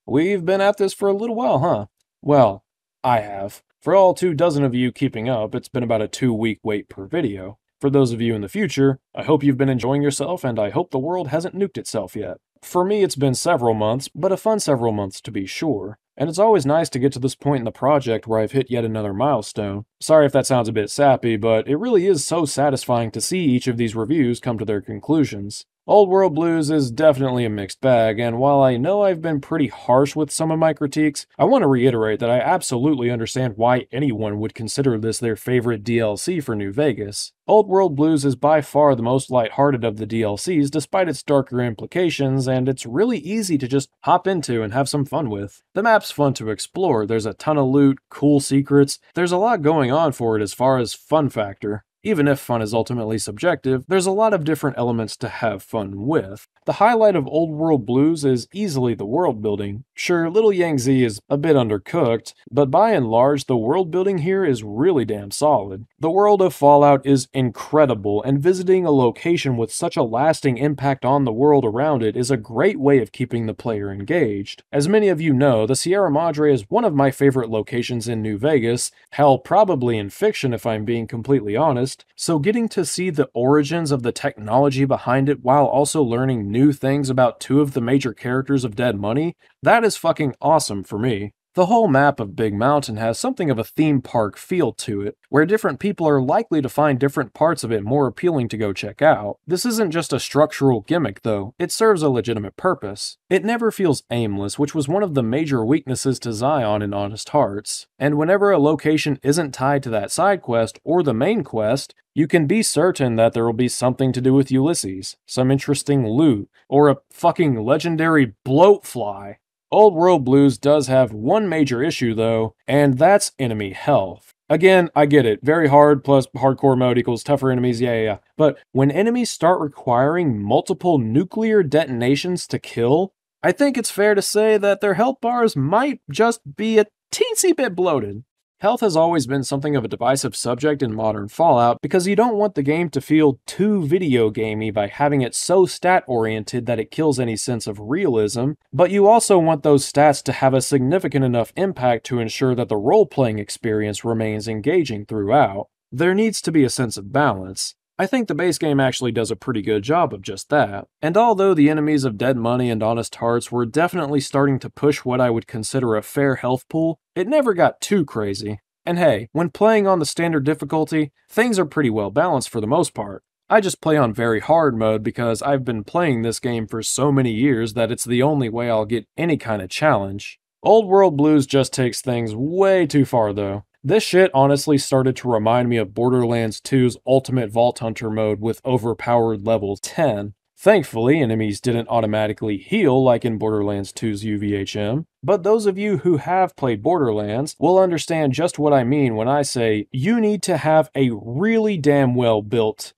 We've been at this for a little while, huh? Well, I have. For all 2 dozen of you keeping up, it's been about a 2 week wait per video. For those of you in the future, I hope you've been enjoying yourself and I hope the world hasn't nuked itself yet. For me, it's been several months, but a fun several months to be sure. And it's always nice to get to this point in the project where I've hit yet another milestone. Sorry if that sounds a bit sappy, but it really is so satisfying to see each of these reviews come to their conclusions. Old World Blues is definitely a mixed bag, and while I know I've been pretty harsh with some of my critiques, I want to reiterate that I absolutely understand why anyone would consider this their favorite DLC for New Vegas. Old World Blues is by far the most lighthearted of the DLCs despite its darker implications, and it's really easy to just hop into and have some fun with. The map's fun to explore, there's a ton of loot, cool secrets, there's a lot going on for it as far as fun factor. Even if fun is ultimately subjective, there's a lot of different elements to have fun with. The highlight of Old World Blues is easily the world building. Sure, Little Yangtze is a bit undercooked, but by and large, the world building here is really damn solid. The world of Fallout is incredible, and visiting a location with such a lasting impact on the world around it is a great way of keeping the player engaged. As many of you know, the Sierra Madre is one of my favorite locations in New Vegas, hell, probably in fiction if I'm being completely honest. So getting to see the origins of the technology behind it while also learning new things about 2 of the major characters of Dead Money, that is fucking awesome for me. The whole map of Big Mountain has something of a theme park feel to it, where different people are likely to find different parts of it more appealing to go check out. This isn't just a structural gimmick though, it serves a legitimate purpose. It never feels aimless, which was one of the major weaknesses to Zion in Honest Hearts. And whenever a location isn't tied to that side quest or the main quest, you can be certain that there will be something to do with Ulysses, some interesting loot, or a fucking legendary bloatfly. Old World Blues does have one major issue though, and that's enemy health. Again, I get it, very hard plus hardcore mode equals tougher enemies, yeah. But when enemies start requiring multiple nuclear detonations to kill, I think it's fair to say that their health bars might just be a teensy bit bloated. Health has always been something of a divisive subject in modern Fallout because you don't want the game to feel too video gamey by having it so stat-oriented that it kills any sense of realism, but you also want those stats to have a significant enough impact to ensure that the role-playing experience remains engaging throughout. There needs to be a sense of balance. I think the base game actually does a pretty good job of just that. And although the enemies of Dead Money and Honest Hearts were definitely starting to push what I would consider a fair health pool, it never got too crazy. And hey, when playing on the standard difficulty, things are pretty well balanced for the most part. I just play on very hard mode because I've been playing this game for so many years that it's the only way I'll get any kind of challenge. Old World Blues just takes things way too far though. This shit honestly started to remind me of Borderlands 2's Ultimate Vault Hunter mode with overpowered level 10. Thankfully, enemies didn't automatically heal like in Borderlands 2's UVHM, but those of you who have played Borderlands will understand just what I mean when I say you need to have a really damn well built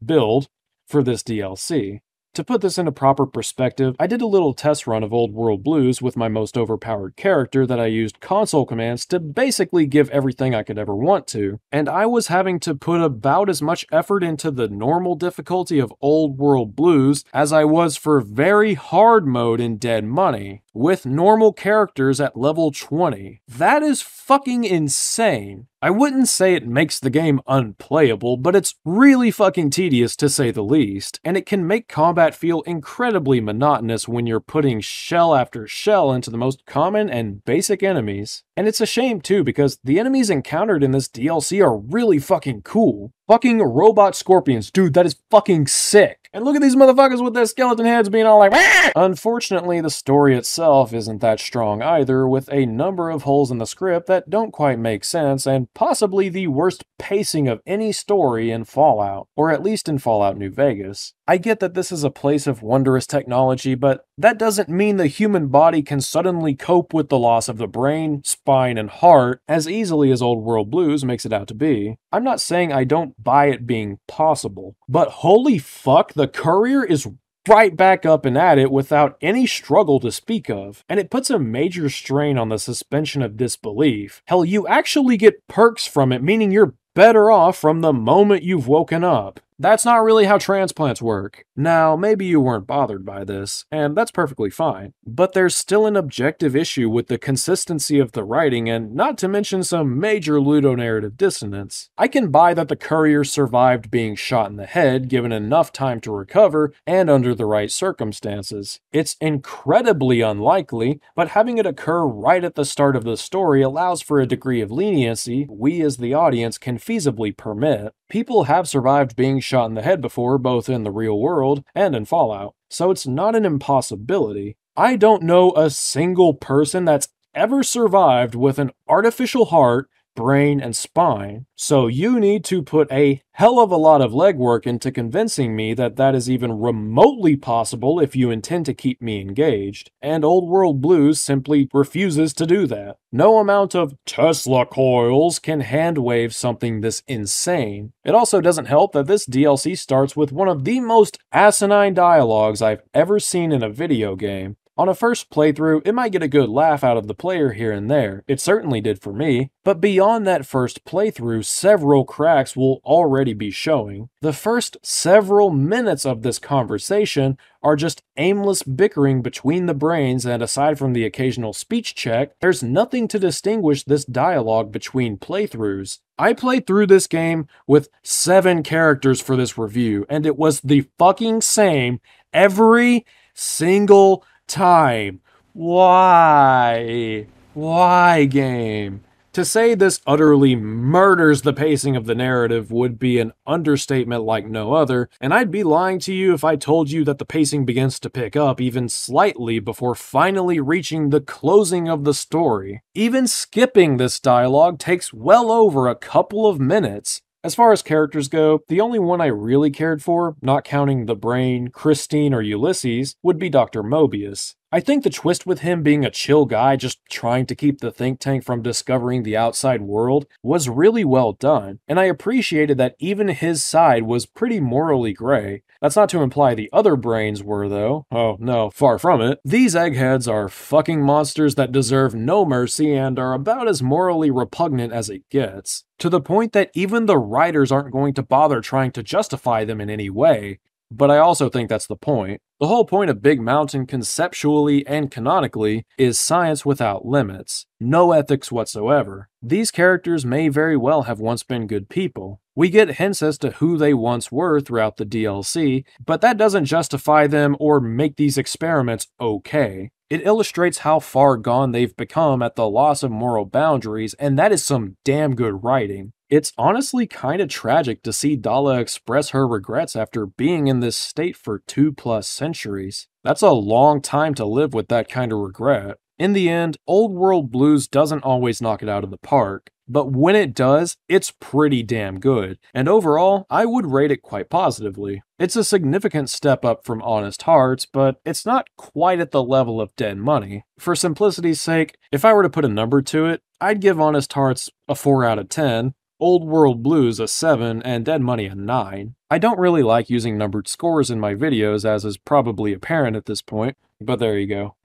build for this DLC. To put this into proper perspective, I did a little test run of Old World Blues with my most overpowered character that I used console commands to basically give everything I could ever want to, and I was having to put about as much effort into the normal difficulty of Old World Blues as I was for very hard mode in Dead Money, with normal characters at level 20. That is fucking insane. I wouldn't say it makes the game unplayable, but it's really fucking tedious to say the least, and it can make combat feel incredibly monotonous when you're putting shell after shell into the most common and basic enemies. And it's a shame too, because the enemies encountered in this DLC are really fucking cool. Fucking robot scorpions, dude, that is fucking sick. And look at these motherfuckers with their skeleton heads being all like, "Wah!" Unfortunately, the story itself isn't that strong either, with a number of holes in the script that don't quite make sense, and possibly the worst pacing of any story in Fallout, or at least in Fallout New Vegas. I get that this is a place of wondrous technology, but that doesn't mean the human body can suddenly cope with the loss of the brain, spine, and heart as easily as Old World Blues makes it out to be. I'm not saying I don't buy it being possible, but holy fuck, the courier is right back up and at it without any struggle to speak of, and it puts a major strain on the suspension of disbelief. Hell, you actually get perks from it, meaning you're better off from the moment you've woken up. That's not really how transplants work. Now, maybe you weren't bothered by this, and that's perfectly fine, but there's still an objective issue with the consistency of the writing and not to mention some major ludonarrative dissonance. I can buy that the courier survived being shot in the head given enough time to recover and under the right circumstances. It's incredibly unlikely, but having it occur right at the start of the story allows for a degree of leniency we as the audience can feasibly permit. People have survived being shot in the head before, both in the real world and in Fallout, so it's not an impossibility. I don't know a single person that's ever survived with an artificial heart, brain, and spine, so you need to put a hell of a lot of legwork into convincing me that that is even remotely possible if you intend to keep me engaged, and Old World Blues simply refuses to do that. No amount of Tesla coils can hand-wave something this insane. It also doesn't help that this DLC starts with one of the most asinine dialogues I've ever seen in a video game. On a first playthrough, it might get a good laugh out of the player here and there. It certainly did for me. But beyond that first playthrough, several cracks will already be showing. The first several minutes of this conversation are just aimless bickering between the brains, and aside from the occasional speech check, there's nothing to distinguish this dialogue between playthroughs. I played through this game with 7 characters for this review, and it was the fucking same every single time. Why? Why, game? To say this utterly murders the pacing of the narrative would be an understatement like no other, and I'd be lying to you if I told you that the pacing begins to pick up even slightly before finally reaching the closing of the story. Even skipping this dialogue takes well over a couple of minutes. As far as characters go, the only one I really cared for, not counting the Brain, Christine, or Ulysses, would be Dr. Mobius. I think the twist with him being a chill guy just trying to keep the think tank from discovering the outside world was really well done, and I appreciated that even his side was pretty morally gray. That's not to imply the other brains were, though. Oh no, far from it. These eggheads are fucking monsters that deserve no mercy and are about as morally repugnant as it gets, to the point that even the writers aren't going to bother trying to justify them in any way. But I also think that's the point. The whole point of Big Mountain conceptually and canonically is science without limits. No ethics whatsoever. These characters may very well have once been good people. We get hints as to who they once were throughout the DLC, but that doesn't justify them or make these experiments okay. It illustrates how far gone they've become at the loss of moral boundaries, and that is some damn good writing. It's honestly kinda tragic to see Dala express her regrets after being in this state for 2+ centuries. That's a long time to live with that kind of regret. In the end, Old World Blues doesn't always knock it out of the park, but when it does, it's pretty damn good, and overall, I would rate it quite positively. It's a significant step up from Honest Hearts, but it's not quite at the level of Dead Money. For simplicity's sake, if I were to put a number to it, I'd give Honest Hearts a 4 out of 10, Old World Blues a 7, and Dead Money a 9. I don't really like using numbered scores in my videos, as is probably apparent at this point, but there you go.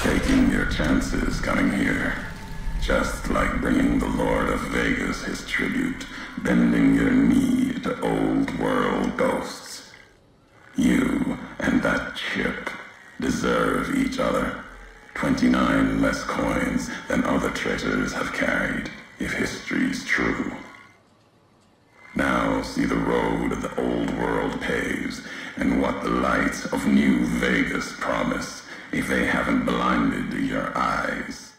Taking your chances coming here. Just like bringing the Lord of Vegas his tribute, bending your knee to old world ghosts. You and that chip deserve each other. 29 less coins than other treasures have carried, if history's true. Now see the road the old world paves, and what the lights of New Vegas promise, if they haven't blinded your eyes.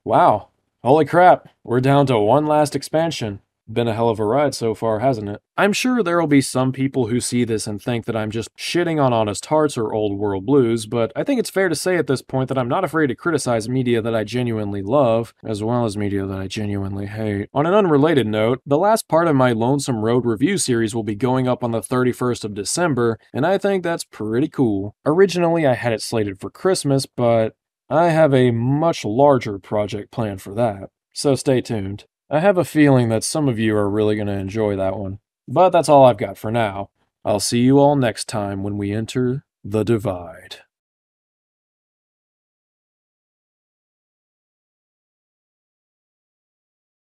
Wow. Holy crap, we're down to one last expansion. Been a hell of a ride so far, hasn't it? I'm sure there'll be some people who see this and think that I'm just shitting on Honest Hearts or Old World Blues, but I think it's fair to say at this point that I'm not afraid to criticize media that I genuinely love, as well as media that I genuinely hate. On an unrelated note, the last part of my Lonesome Road review series will be going up on the 31st of December, and I think that's pretty cool. Originally, I had it slated for Christmas, but I have a much larger project planned for that, so stay tuned. I have a feeling that some of you are really going to enjoy that one. But that's all I've got for now. I'll see you all next time when we enter the Divide.